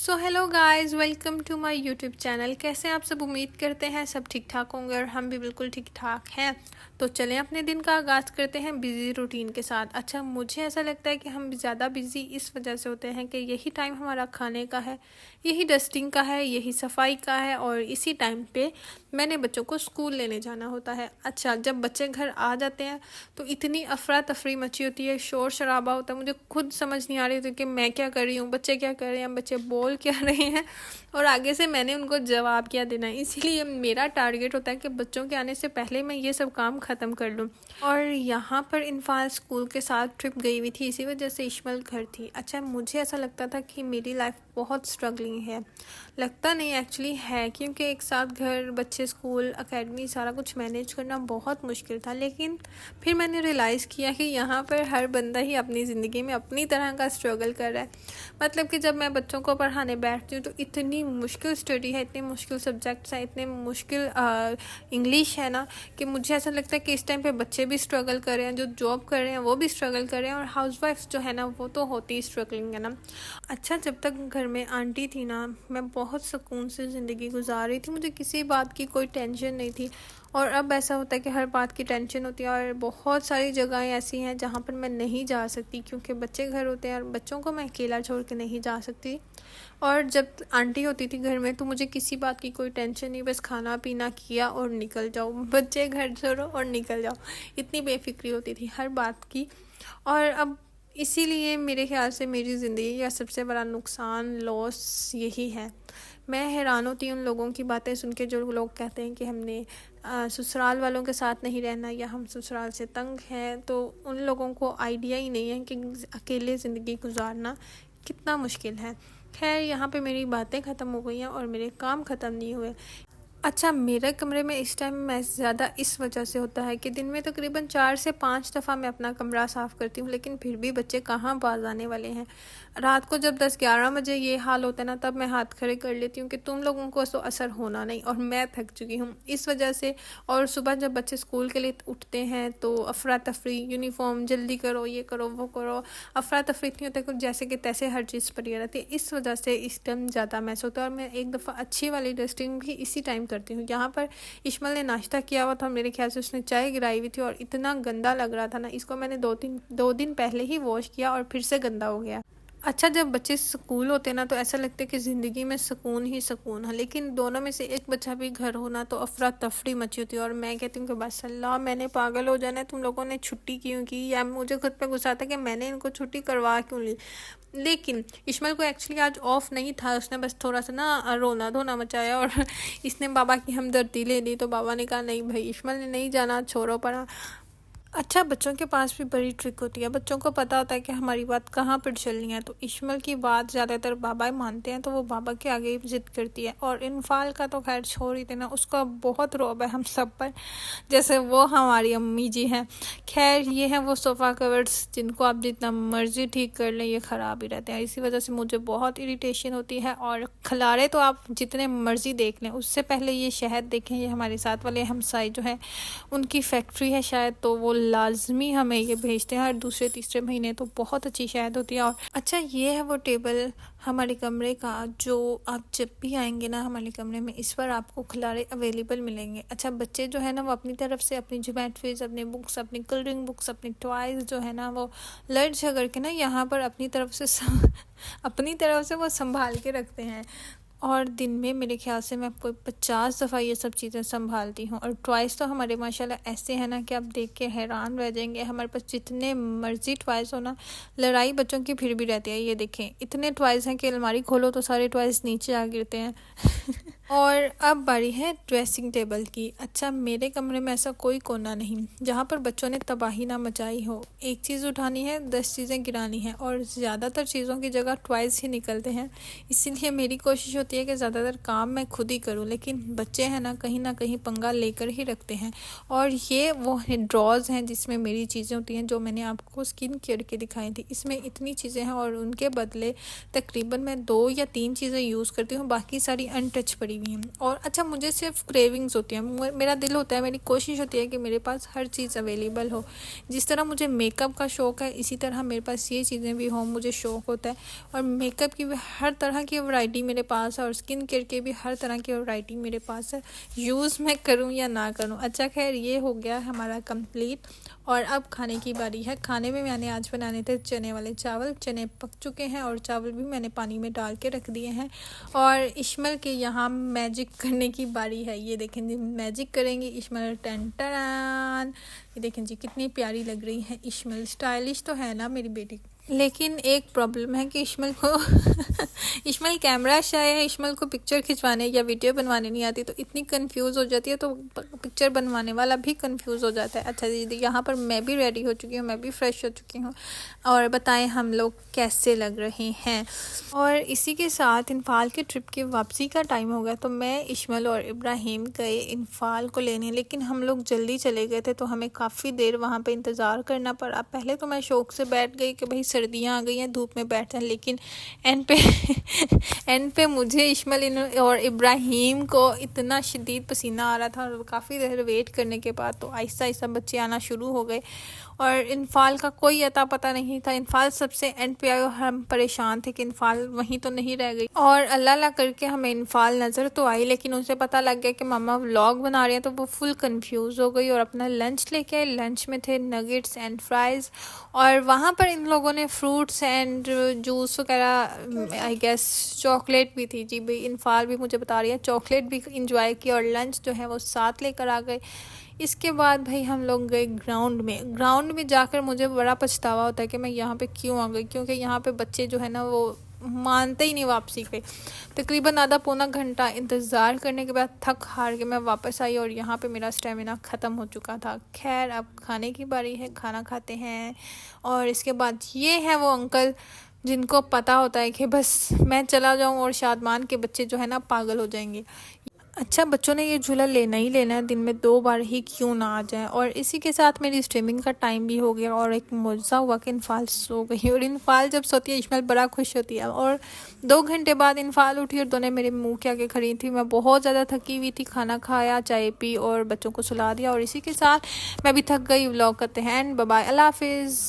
So hello guys, welcome to my YouTube channel. कैसे हैं आप सब? उम्मीद करते हैं सब ठीक ठाक होंगे और हम भी बिल्कुल ठीक ठाक हैं। तो चलें अपने दिन का आगाज़ करते हैं बिज़ी रूटीन के साथ। अच्छा, मुझे ऐसा लगता है कि हम ज़्यादा बिज़ी इस वजह से होते हैं कि यही टाइम हमारा खाने का है, यही डस्टिंग का है, यही सफाई का है और इसी टाइम पे मैंने बच्चों को स्कूल लेने जाना होता है। अच्छा, जब बच्चे घर आ जाते हैं तो इतनी अफरा तफरी मची होती है, शोर शराबा होता है, मुझे खुद समझ नहीं आ रही होती कि मैं क्या कर रही हूँ, बच्चे क्या कर रहे हैं, बच्चे बोल क्या रहे हैं और आगे से मैंने उनको जवाब क्या देना है। इसीलिए मेरा टारगेट होता है कि बच्चों के आने से पहले मैं ये सब काम ख़त्म कर लूँ। और यहाँ पर इन्फाल स्कूल के साथ ट्रिप गई हुई थी, इसी वजह से इश्मल घर थी। अच्छा, मुझे ऐसा लगता था कि मेरी लाइफ बहुत स्ट्रगलिंग है। लगता नहीं, एक्चुअली है, क्योंकि एक साथ घर, बच्चे, स्कूल, एकेडमी सारा कुछ मैनेज करना बहुत मुश्किल था। लेकिन फिर मैंने रियलाइज़ किया कि यहाँ पर हर बंदा ही अपनी ज़िंदगी में अपनी तरह का स्ट्रगल कर रहा है। मतलब कि जब मैं बच्चों को पढ़ाने बैठती हूँ तो इतनी मुश्किल स्टडी है, इतने मुश्किल सब्जेक्ट्स हैं, इतने मुश्किल इंग्लिश है ना, कि मुझे ऐसा लगता है कि इस टाइम पे बच्चे भी स्ट्रगल कर रहे हैं, जो जॉब कर रहे हैं वो भी स्ट्रगल कर रहे हैं और हाउसवाइफ्स जो है ना वो तो होती ही स्ट्रगलिंग है ना। अच्छा, जब तक घर में आंटी थी ना, मैं बहुत सुकून से ज़िंदगी गुजार रही थी, मुझे किसी बात की कोई टेंशन नहीं थी। और अब ऐसा होता है कि हर बात की टेंशन होती है और बहुत सारी जगहें ऐसी हैं जहाँ पर मैं नहीं जा सकती क्योंकि बच्चे घर होते हैं और बच्चों को मैं अकेला छोड़ के नहीं जा सकती। और जब आंटी होती थी घर में तो मुझे किसी बात की कोई टेंशन नहीं, बस खाना पीना किया और निकल जाओ, बच्चे घर छोड़ो और निकल जाओ, इतनी बेफिक्री होती थी हर बात की। और अब इसीलिए मेरे ख्याल से मेरी ज़िंदगी का सबसे बड़ा नुकसान, लॉस यही है। मैं हैरान होती हूँ उन लोगों की बातें सुन के जो लोग कहते हैं कि हमने ससुराल वालों के साथ नहीं रहना या हम ससुराल से तंग हैं। तो उन लोगों को आइडिया ही नहीं है कि अकेले ज़िंदगी गुजारना कितना मुश्किल है। खैर, यहाँ पे मेरी बातें ख़त्म हो गई हैं और मेरे काम ख़त्म नहीं हुए। अच्छा, मेरे कमरे में इस टाइम मैस ज़्यादा इस वजह से होता है कि दिन में तकरीबन 4 से 5 दफ़ा मैं अपना कमरा साफ़ करती हूँ, लेकिन फिर भी बच्चे कहाँ बाज आने वाले हैं। रात को जब 10-11 बजे ये हाल होता है ना, तब मैं हाथ खड़े कर लेती हूँ कि तुम लोगों को तो असर होना नहीं और मैं थक चुकी हूँ इस वजह से। और सुबह जब बच्चे स्कूल के लिए उठते हैं तो अफरा तफरी, यूनिफॉर्म जल्दी करो, ये करो, वो करो, अफरा तफरी इतनी होती है कुछ जैसे कि तैसे हर चीज़ पड़ी रहती है। इस वजह से इस टाइम ज़्यादा मैस होता है और मैं एक दफ़ा अच्छी वाली डस्टिंग भी इसी टाइम करती हूँ। यहाँ पर इश्मल ने नाश्ता किया हुआ था, मेरे ख्याल से उसने चाय गिराई हुई थी और इतना गंदा लग रहा था ना, इसको मैंने दो दिन पहले ही वॉश किया और फिर से गंदा हो गया। अच्छा, जब बच्चे स्कूल होते हैं ना तो ऐसा लगता है कि ज़िंदगी में सुकून ही सुकून है, लेकिन दोनों में से एक बच्चा भी घर होना तो अफरा तफरी मची होती है। और मैं कहती हूँ कि बस अल्लाह, मैंने पागल हो जाना है, तुम लोगों ने छुट्टी क्यों की, या मुझे खुद पे गुस्सा आता है कि मैंने इनको छुट्टी करवा क्यों ली। लेकिन इश्माइल को एक्चुअली आज ऑफ नहीं था, उसने बस थोड़ा सा ना रोना धोना मचाया और इसने बाबा की हमदर्दी ले ली। तो बाबा ने कहा नहीं भाई, इश्माइल ने नहीं जाना, छोड़ो पड़ा। अच्छा, बच्चों के पास भी बड़ी ट्रिक होती है, बच्चों को पता होता है कि हमारी बात कहाँ पर चलनी है। तो इश्मल की बात ज़्यादातर बाबा ही मानते हैं, तो वो बाबा के आगे ही ज़िद करती है। और इनफाल का तो खैर छोड़ ही देना, उसका बहुत रौब है हम सब पर, जैसे वो हमारी अम्मी जी हैं। खैर, ये हैं वो सोफ़ा कवर्स जिनको आप जितना मर्ज़ी ठीक कर लें ये ख़राब ही रहते हैं। इसी वजह से मुझे बहुत इरिटेशन होती है। और खलारे तो आप जितने मर्ज़ी देख लें, उससे पहले ये शहद देखें, ये हमारे साथ वाले हमसाए जो हैं उनकी फैक्ट्री है शायद, तो वो लाजमी हमें ये भेजते हैं हर दूसरे तीसरे महीने, तो बहुत अच्छी शहद होती है। और अच्छा, ये है वो टेबल हमारे कमरे का, जो आप जब भी आएंगे ना हमारे कमरे में, इस पर आपको खिलारे अवेलेबल मिलेंगे। अच्छा, बच्चे जो है ना वो अपनी तरफ से अपनी ज्योमेट्रीज, अपनी बुक्स, अपनी कलरिंग बुक्स, अपनी टॉयज़ जो है ना वो लड़ झगड़ के ना यहाँ पर अपनी तरफ से अपनी तरफ से वो संभाल के रखते हैं। और दिन में मेरे ख्याल से मैं कोई 50 दफ़ा ये सब चीज़ें संभालती हूँ। और टॉयज़ तो हमारे माशाल्लाह ऐसे हैं ना कि आप देख के हैरान रह जाएंगे। हमारे पास जितने मर्ज़ी टॉयज़ हो ना, लड़ाई बच्चों की फिर भी रहती है। ये देखें, इतने टॉयज़ हैं कि अलमारी खोलो तो सारे टॉयज़ नीचे आ गिरते हैं। और अब बारी है ड्रेसिंग टेबल की। अच्छा, मेरे कमरे में ऐसा कोई कोना नहीं जहाँ पर बच्चों ने तबाही ना मचाई हो। एक चीज़ उठानी है, 10 चीज़ें गिरानी है और ज़्यादातर चीज़ों की जगह टॉयज़ ही निकलते हैं। इसीलिए मेरी कोशिश होती होती है कि ज़्यादातर काम मैं खुद ही करूं, लेकिन बच्चे हैं ना कहीं पंगा लेकर ही रखते हैं। और ये वो ड्रॉज हैं जिसमें मेरी चीज़ें होती हैं, जो मैंने आपको स्किन केयर की दिखाई थी। इसमें इतनी चीज़ें हैं और उनके बदले तकरीबन मैं 2 या 3 चीज़ें यूज़ करती हूँ, बाकी सारी अनटच पड़ी हुई हैं। और अच्छा, मुझे सिर्फ क्रेविंग्स होती हैं, मेरा दिल होता है, मेरी कोशिश होती है कि मेरे पास हर चीज़ अवेलेबल हो। जिस तरह मुझे मेकअप का शौक़ है, इसी तरह मेरे पास ये चीज़ें भी हों, मुझे शौक़ होता है। और मेकअप की भी हर तरह की वैरायटी मेरे पास है और स्किन केयर की भी हर तरह की वैरायटी मेरे पास है, यूज़ मैं करूं या ना करूं। अच्छा खैर, ये हो गया हमारा कंप्लीट। और अब खाने की बारी है। खाने में मैंने आज बनाने थे चने वाले चावल। चने पक चुके हैं और चावल भी मैंने पानी में डाल के रख दिए हैं। और इश्मल के यहाँ मैजिक करने की बारी है। ये देखें जी, मैजिक करेंगे इश्मल। टन टन, ये देखें जी कितनी प्यारी लग रही है इश्मल। स्टाइलिश तो है ना मेरी बेटी, लेकिन एक प्रॉब्लम है कि इश्मल को इश्मल कैमरा शाय है, इश्मल को पिक्चर खिंचवाने या वीडियो बनवाने नहीं आती, तो इतनी कंफ्यूज हो जाती है, तो पिक्चर बनवाने वाला भी कंफ्यूज हो जाता है। अच्छा दीदी, यहाँ पर मैं भी रेडी हो चुकी हूँ, मैं भी फ्रेश हो चुकी हूँ। और बताएं हम लोग कैसे लग रहे हैं। और इसी के साथ इन्फाल के ट्रिप की वापसी का टाइम हो गया, तो मैं, इश्मल और इब्राहिम गए इन्फाल को लेने। लेकिन हम लोग जल्दी चले गए थे, तो हमें काफ़ी देर वहाँ पर इंतज़ार करना पड़ा। पहले तो मैं शौक़ से बैठ गई कि भाई सर्दियाँ आ गई हैं, धूप में बैठ जाएं, लेकिन एंड पे मुझे, इश्मल और इब्राहिम को इतना शदीद पसीना आ रहा था। और काफ़ी देर वेट करने के बाद तो आहिस्ता आहिस्ता बच्चे आना शुरू हो गए। और इन्फाल का कोई अता पता नहीं था। इन्फाल सबसे एंड पे आया और हम परेशान थे कि इन्फाल वहीं तो नहीं रह गई। और अल्लाह अल्लाह करके हमें इन्फाल नज़र तो आई, लेकिन उसे पता लग गया कि मम्मा व्लॉग बना रही हैं, तो वो फुल कंफ्यूज हो गई और अपना लंच लेके आई। लंच में थे नगेट्स एंड फ्राइज़। और वहाँ पर इन लोगों ने फ्रूट्स एंड जूस वगैरह, आई गेस चॉकलेट भी थी। जी भाई, इन्फाल भी मुझे बता रही है चॉकलेट भी इंजॉय की और लंच जो है वो साथ लेकर आ गए। इसके बाद भाई हम लोग गए ग्राउंड में जाकर मुझे बड़ा पछतावा होता है कि मैं यहाँ पे क्यों आ गई, क्योंकि यहाँ पे बच्चे जो है ना वो मानते ही नहीं वापसी पे। तकरीबन आधा पौना घंटा इंतज़ार करने के बाद थक हार के मैं वापस आई और यहाँ पे मेरा स्टेमिना ख़त्म हो चुका था। खैर, अब खाने की बारी है, खाना खाते हैं। और इसके बाद ये है वो अंकल जिनको पता होता है कि बस मैं चला जाऊँ और शादमान के बच्चे जो है ना पागल हो जाएंगे। अच्छा, बच्चों ने ये झूला लेना ही लेना है, दिन में 2 बार ही क्यों ना आ जाए। और इसी के साथ मेरी स्ट्रीमिंग का टाइम भी हो गया और एक मौजज़ा हुआ कि इन्फाल सो गई। और इन्फाल जब सोती है, इश्माइल बड़ा खुश होती है। और 2 घंटे बाद इन्फाल उठी और दोनों मेरे मुंह के आगे खड़ी थी। मैं बहुत ज़्यादा थकी हुई थी, खाना खाया, चाय पी और बच्चों को सुला दिया। और इसी के साथ मैं भी थक गई। व्लॉग करते हैं एंड बाय बाय, अल्लाह हाफिज़।